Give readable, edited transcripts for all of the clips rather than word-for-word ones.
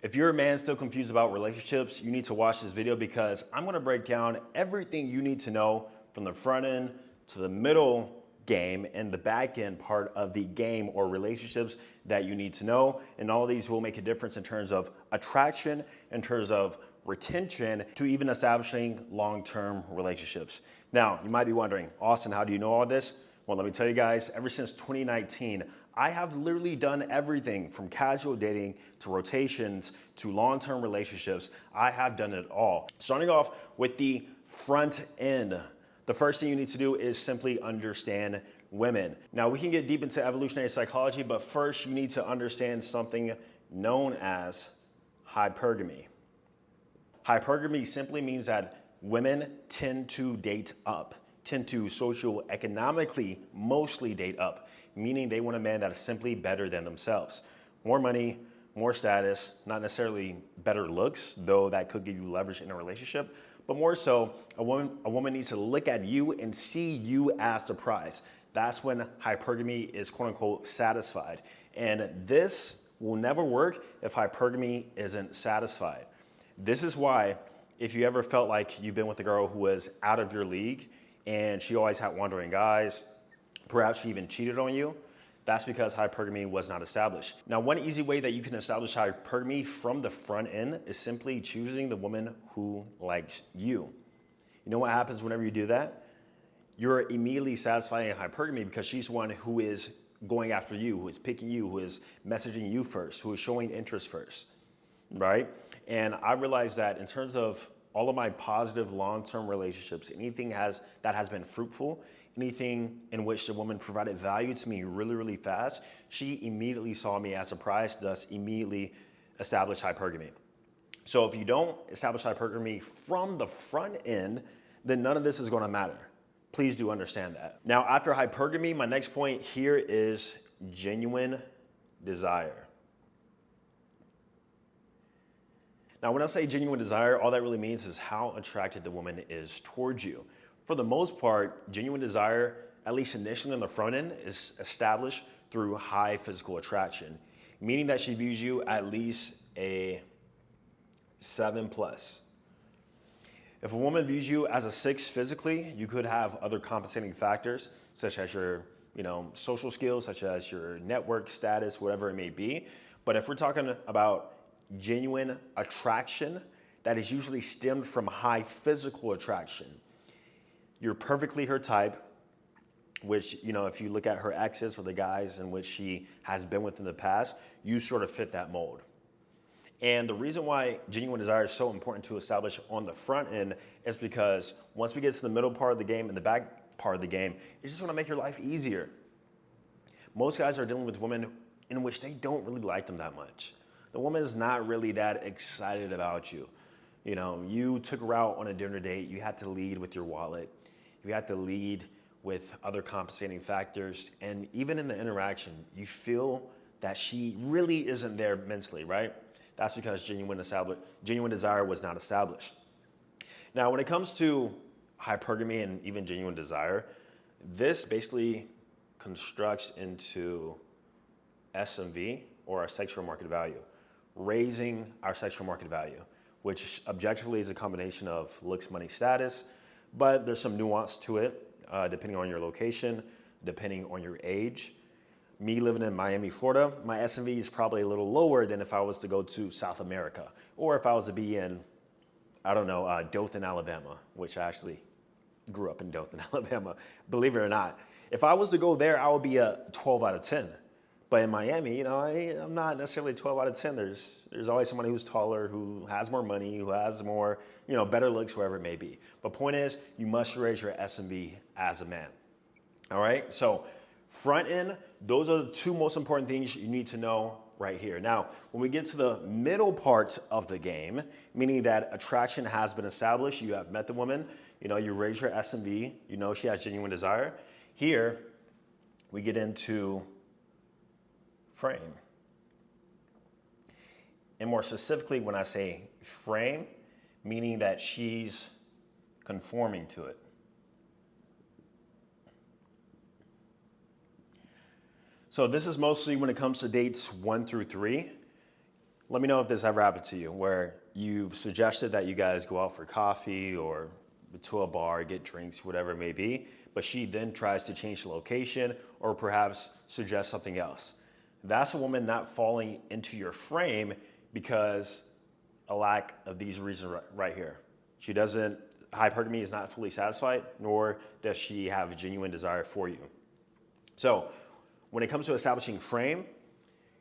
If you're a man still confused about relationships, you need to watch this video because I'm gonna break down everything you need to know from the front end to the middle game and the back end part of the game or relationships that you need to know. And all of these will make a difference in terms of attraction, in terms of retention, to even establishing long-term relationships. Now, you might be wondering, Austin, how do you know all this? Well, let me tell you guys, ever since 2019, I have literally done everything from casual dating to rotations to long-term relationships. I have done it all. Starting off with the front end. The first thing you need to do is simply understand women. Now, we can get deep into evolutionary psychology, but first you need to understand something known as hypergamy. Hypergamy simply means that women tend to date up, tend to socioeconomically mostly date up, meaning they want a man that is simply better than themselves. More money, more status, not necessarily better looks, though that could give you leverage in a relationship, but more so, a woman needs to look at you and see you as the prize. That's when hypergamy is quote unquote satisfied. And this will never work if hypergamy isn't satisfied. This is why if you ever felt like you've been with a girl who was out of your league and she always had wandering guys, perhaps she even cheated on you, that's because hypergamy was not established. Now, one easy way that you can establish hypergamy from the front end is simply choosing the woman who likes you. You know what happens whenever you do that? You're immediately satisfying hypergamy because she's one who is going after you, who is picking you, who is messaging you first, who is showing interest first, right? And I realized that in terms of all of my positive long-term relationships, anything that has been fruitful, anything in which the woman provided value to me really, really fast, she immediately saw me as a prize, thus immediately established hypergamy. So if you don't establish hypergamy from the front end, then none of this is gonna matter. Please do understand that. Now, after hypergamy, my next point here is genuine desire. Now, when I say genuine desire, all that really means is how attracted the woman is towards you. For the most part, genuine desire, at least initially on the front end, is established through high physical attraction, meaning that she views you at least a 7+. If a woman views you as a 6 physically, you could have other compensating factors, such as your social skills, such as your network status, whatever it may be. But if we're talking about genuine attraction, that is usually stemmed from high physical attraction. You're perfectly her type, which, if you look at her exes or the guys in which she has been with in the past, you sort of fit that mold. And the reason why genuine desire is so important to establish on the front end is because once we get to the middle part of the game and the back part of the game, it's just gonna make your life easier. Most guys are dealing with women in which they don't really like them that much. The woman is not really that excited about you. You took her out on a dinner date, you had to lead with your wallet, you had to lead with other compensating factors, and even in the interaction, you feel that she really isn't there mentally, right? That's because genuine desire was not established. Now, when it comes to hypergamy and even genuine desire, this basically constructs into SMV, or our sexual market value, raising our sexual market value, which objectively is a combination of looks, money, status, but there's some nuance to it, depending on your location, depending on your age. Me living in Miami, Florida, my SMV is probably a little lower than if I was to go to South America, or if I was to be in, Dothan, Alabama, which I actually grew up in Dothan, Alabama, believe it or not. If I was to go there, I would be a 12 out of 10. But in Miami, I'm not necessarily 12 out of 10. There's always somebody who's taller, who has more money, who has more, better looks, wherever it may be. But point is, you must raise your SMV as a man. All right, so front end, those are the two most important things you need to know right here. Now, when we get to the middle part of the game, meaning that attraction has been established, you have met the woman, you raise your SMV, she has genuine desire. Here, we get into frame. And more specifically, when I say frame, meaning that she's conforming to it. So this is mostly when it comes to dates 1 through 3. Let me know if this ever happened to you, where you've suggested that you guys go out for coffee or to a bar, get drinks, whatever it may be, but she then tries to change the location or perhaps suggest something else. That's a woman not falling into your frame because a lack of these reasons right here. She doesn't, hypergamy is not fully satisfied, nor does she have a genuine desire for you. So when it comes to establishing frame,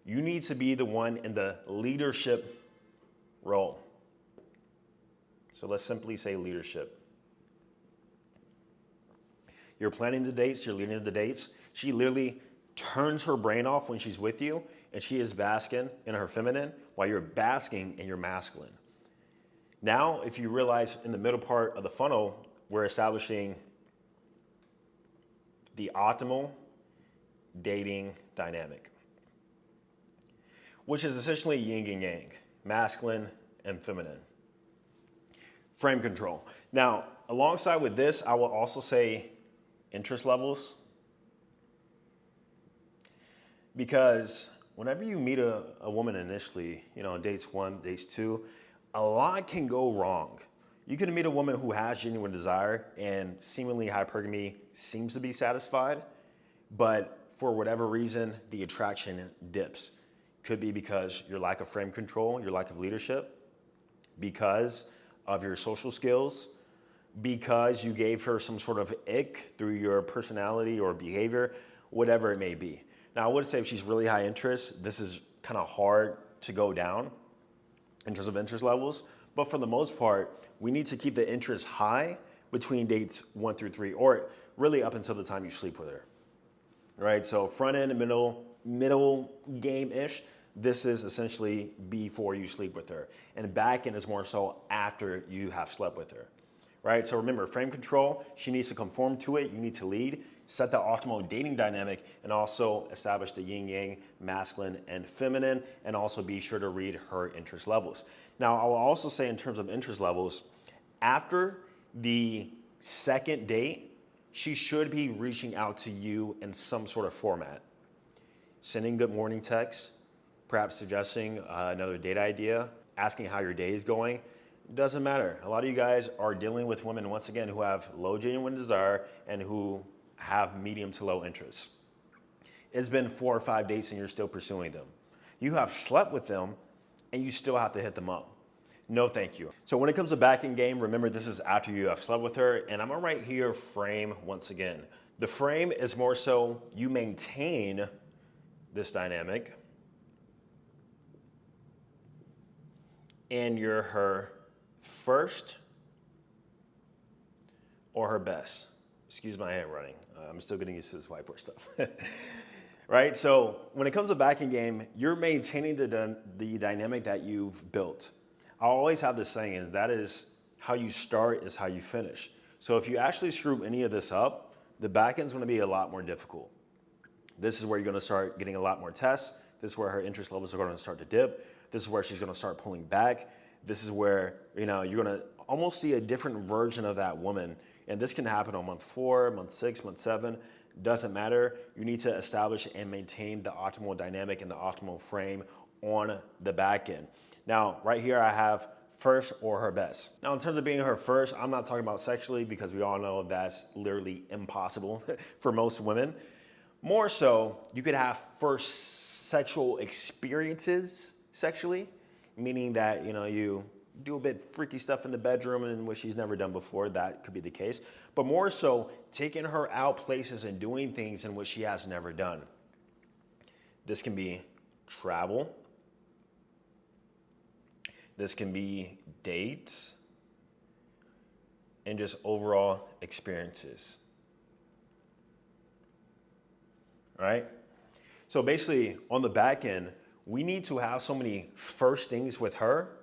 you need to be the one in the leadership role. So let's simply say leadership. You're planning the dates, you're leading the dates. She literally turns her brain off when she's with you, and she is basking in her feminine while you're basking in your masculine. Now, if you realize in the middle part of the funnel, we're establishing the optimal dating dynamic, which is essentially yin and yang, masculine and feminine. Frame control. Now, alongside with this, I will also say interest levels, because whenever you meet a woman initially, dates 1, dates 2, a lot can go wrong. You can meet a woman who has genuine desire and seemingly hypergamy seems to be satisfied, but for whatever reason, the attraction dips. Could be because your lack of frame control, your lack of leadership, because of your social skills, because you gave her some sort of ick through your personality or behavior, whatever it may be. Now, I would say if she's really high interest, this is kind of hard to go down in terms of interest levels. But for the most part, we need to keep the interest high between dates 1 through 3, or really up until the time you sleep with her, right? So front end and middle game-ish, this is essentially before you sleep with her. And back end is more so after you have slept with her, right? So remember, frame control, she needs to conform to it. You need to lead, set the optimal dating dynamic, and also establish the yin-yang, masculine and feminine, and also be sure to read her interest levels. Now, I will also say in terms of interest levels, after the second date, she should be reaching out to you in some sort of format. Sending good morning texts, perhaps suggesting another date idea, asking how your day is going. Doesn't matter. A lot of you guys are dealing with women, once again, who have low genuine desire and who have medium to low interest. It's been 4 or 5 dates and you're still pursuing them. You have slept with them and you still have to hit them up. No, thank you. So when it comes to back-end game, remember this is after you have slept with her, and I'm gonna write here frame once again. The frame is more so you maintain this dynamic and you're her first or her best. Excuse my handwriting. I'm still getting used to this whiteboard stuff. Right? So when it comes to back-end game, you're maintaining the dynamic that you've built. I always have this saying, is that is how you start is how you finish. So if you actually screw any of this up, the back-end's gonna be a lot more difficult. This is where you're gonna start getting a lot more tests. This is where her interest levels are gonna start to dip. This is where she's gonna start pulling back. This is where, you're gonna almost see a different version of that woman. And this can happen on month 4, month 6, month 7, doesn't matter. You need to establish and maintain the optimal dynamic and the optimal frame on the back end. Now, right here I have first or her best. Now, in terms of being her first, I'm not talking about sexually because we all know that's literally impossible for most women. More so, you could have first sexual experiences sexually, meaning that, you do a bit freaky stuff in the bedroom and what she's never done before. That could be the case. But more so, taking her out places and doing things in which she has never done. This can be travel. This can be dates and just overall experiences. Right? So basically, on the back end, we need to have so many first things with her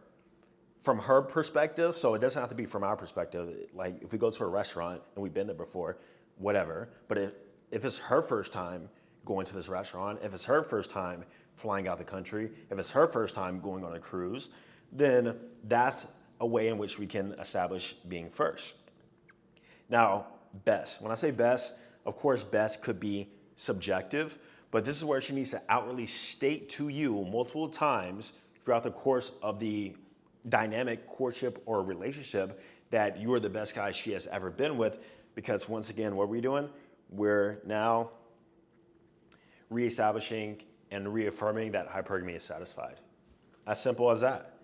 from her perspective. So it doesn't have to be from our perspective. Like if we go to a restaurant and we've been there before, whatever. But if it's her first time going to this restaurant, if it's her first time flying out the country, if it's her first time going on a cruise, then that's a way in which we can establish being first. Now, best. When I say best, of course, best could be subjective, but this is where she needs to outwardly state to you multiple times throughout the course of the dynamic courtship or relationship that you are the best guy she has ever been with. Because once again, what are we doing? We're now reestablishing and reaffirming that hypergamy is satisfied. As simple as that.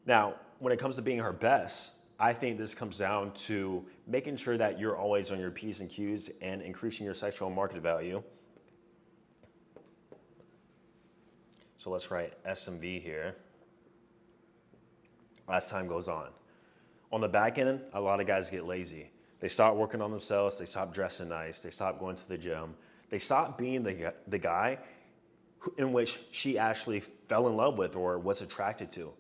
Now, when it comes to being her best, I think this comes down to making sure that you're always on your P's and Q's and increasing your sexual market value. So let's write SMV here as time goes on. On the back end, a lot of guys get lazy. They stop working on themselves, they stop dressing nice, they stop going to the gym, they stop being the guy in which she actually fell in love with or was attracted to.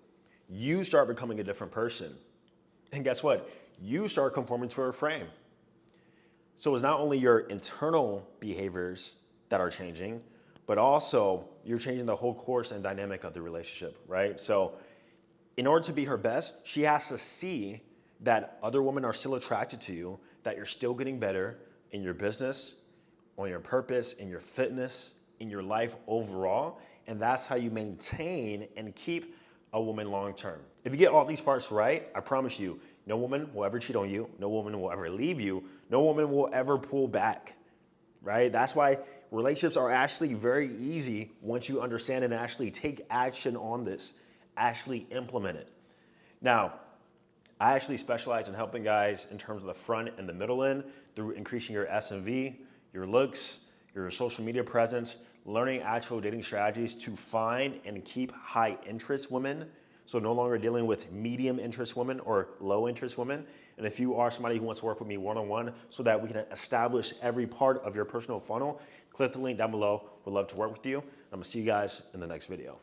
You start becoming a different person. And guess what? You start conforming to her frame. So it's not only your internal behaviors that are changing, but also you're changing the whole course and dynamic of the relationship, right? So in order to be her best, she has to see that other women are still attracted to you, that you're still getting better in your business, on your purpose, in your fitness, in your life overall. And that's how you maintain and keep a woman long term. If you get all these parts right, I promise you, no woman will ever cheat on you, no woman will ever leave you, no woman will ever pull back, right? That's why relationships are actually very easy once you understand and actually take action on this, actually implement it. Now, I actually specialize in helping guys in terms of the front and the middle end through increasing your SMV, your looks, your social media presence, learning actual dating strategies to find and keep high interest women. So no longer dealing with medium interest women or low interest women. And if you are somebody who wants to work with me one-on-one so that we can establish every part of your personal funnel, click the link down below. We'd love to work with you. I'm gonna see you guys in the next video.